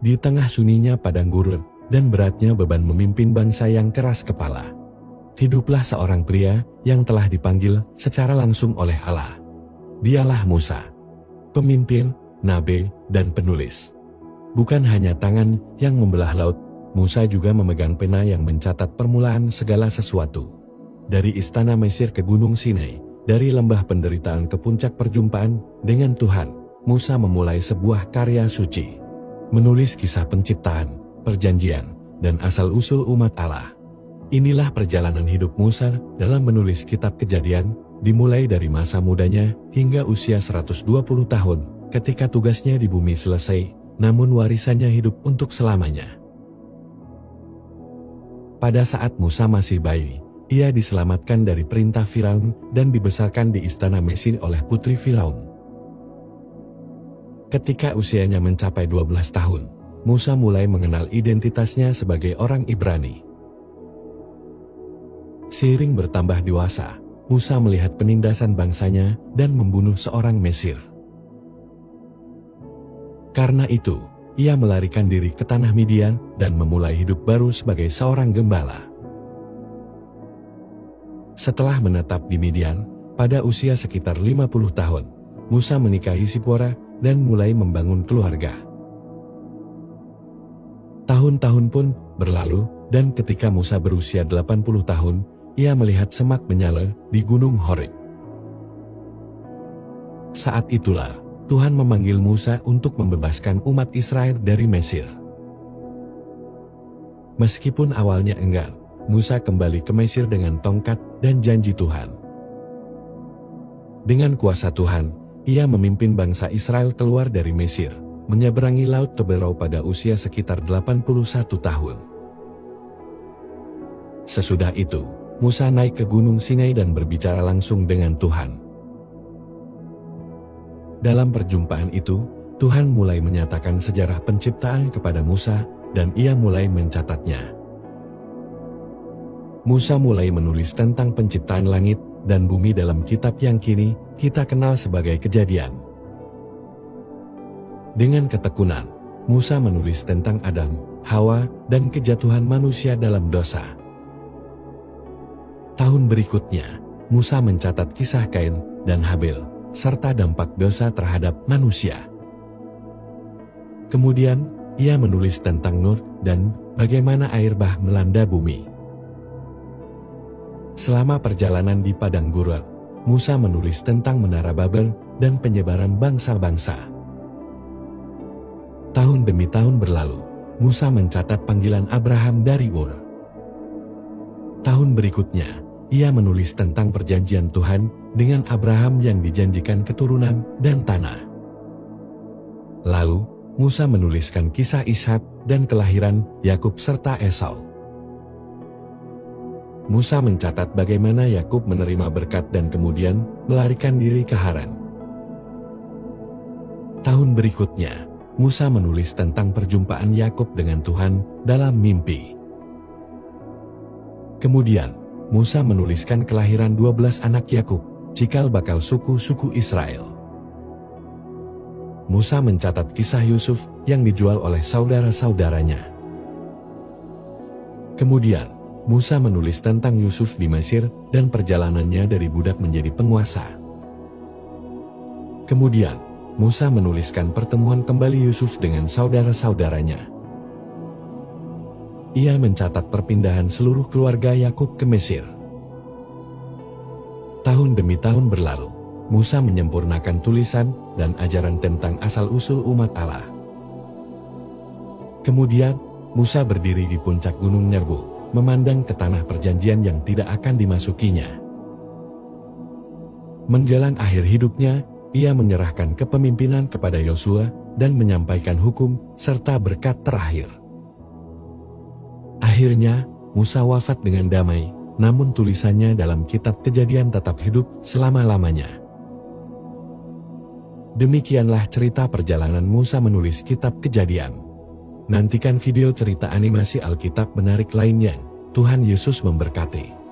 Di tengah sunyinya padang gurun dan beratnya beban memimpin bangsa yang keras kepala, hiduplah seorang pria yang telah dipanggil secara langsung oleh Allah. Dialah Musa, pemimpin, nabi, dan penulis. Bukan hanya tangan yang membelah laut, Musa juga memegang pena yang mencatat permulaan segala sesuatu. Dari istana Mesir ke Gunung Sinai, dari lembah penderitaan ke puncak perjumpaan dengan Tuhan, Musa memulai sebuah karya suci. Menulis kisah penciptaan, perjanjian, dan asal-usul umat Allah. Inilah perjalanan hidup Musa dalam menulis kitab Kejadian, dimulai dari masa mudanya hingga usia 120 tahun, ketika tugasnya di bumi selesai, namun warisannya hidup untuk selamanya. Pada saat Musa masih bayi, ia diselamatkan dari perintah Firaun dan dibesarkan di istana Mesir oleh putri Firaun. Ketika usianya mencapai 12 tahun, Musa mulai mengenal identitasnya sebagai orang Ibrani. Seiring bertambah dewasa, Musa melihat penindasan bangsanya dan membunuh seorang Mesir. Karena itu, ia melarikan diri ke tanah Midian dan memulai hidup baru sebagai seorang gembala. Setelah menetap di Midian, pada usia sekitar 50 tahun, Musa menikahi Sipora dan mulai membangun keluarga. Tahun-tahun pun berlalu, dan ketika Musa berusia 80 tahun, ia melihat semak menyala di Gunung Horeb. Saat itulah, Tuhan memanggil Musa untuk membebaskan umat Israel dari Mesir. Meskipun awalnya enggan, Musa kembali ke Mesir dengan tongkat dan janji Tuhan. Dengan kuasa Tuhan, ia memimpin bangsa Israel keluar dari Mesir, menyeberangi Laut Teberau pada usia sekitar 81 tahun. Sesudah itu, Musa naik ke Gunung Sinai dan berbicara langsung dengan Tuhan. Dalam perjumpaan itu, Tuhan mulai menyatakan sejarah penciptaan kepada Musa, dan ia mulai mencatatnya. Musa mulai menulis tentang penciptaan langit dan bumi dalam kitab yang kini kita kenal sebagai Kejadian. Dengan ketekunan, Musa menulis tentang Adam, Hawa, dan kejatuhan manusia dalam dosa. Tahun berikutnya, Musa mencatat kisah Kain dan Habil, serta dampak dosa terhadap manusia. Kemudian, ia menulis tentang Nur dan bagaimana air bah melanda bumi. Selama perjalanan di padang gurun, Musa menulis tentang Menara Babel dan penyebaran bangsa-bangsa. Tahun demi tahun berlalu, Musa mencatat panggilan Abraham dari Ur. Tahun berikutnya, ia menulis tentang perjanjian Tuhan dengan Abraham yang dijanjikan keturunan dan tanah. Lalu, Musa menuliskan kisah Ishak dan kelahiran Yakub serta Esau. Musa mencatat bagaimana Yakub menerima berkat dan kemudian melarikan diri ke Haran. Tahun berikutnya, Musa menulis tentang perjumpaan Yakub dengan Tuhan dalam mimpi. Kemudian, Musa menuliskan kelahiran 12 anak Yakub, cikal bakal suku-suku Israel. Musa mencatat kisah Yusuf yang dijual oleh saudara-saudaranya. Kemudian, Musa menulis tentang Yusuf di Mesir dan perjalanannya dari budak menjadi penguasa. Kemudian, Musa menuliskan pertemuan kembali Yusuf dengan saudara-saudaranya. Ia mencatat perpindahan seluruh keluarga Yakub ke Mesir. Tahun demi tahun berlalu, Musa menyempurnakan tulisan dan ajaran tentang asal-usul umat Allah. Kemudian, Musa berdiri di puncak Gunung Nebo, memandang ke tanah perjanjian yang tidak akan dimasukinya. Menjelang akhir hidupnya, ia menyerahkan kepemimpinan kepada Yosua dan menyampaikan hukum serta berkat terakhir. Akhirnya, Musa wafat dengan damai, namun tulisannya dalam kitab Kejadian tetap hidup selama-lamanya. Demikianlah cerita perjalanan Musa menulis kitab Kejadian. Nantikan video cerita animasi Alkitab menarik lainnya. Tuhan Yesus memberkati.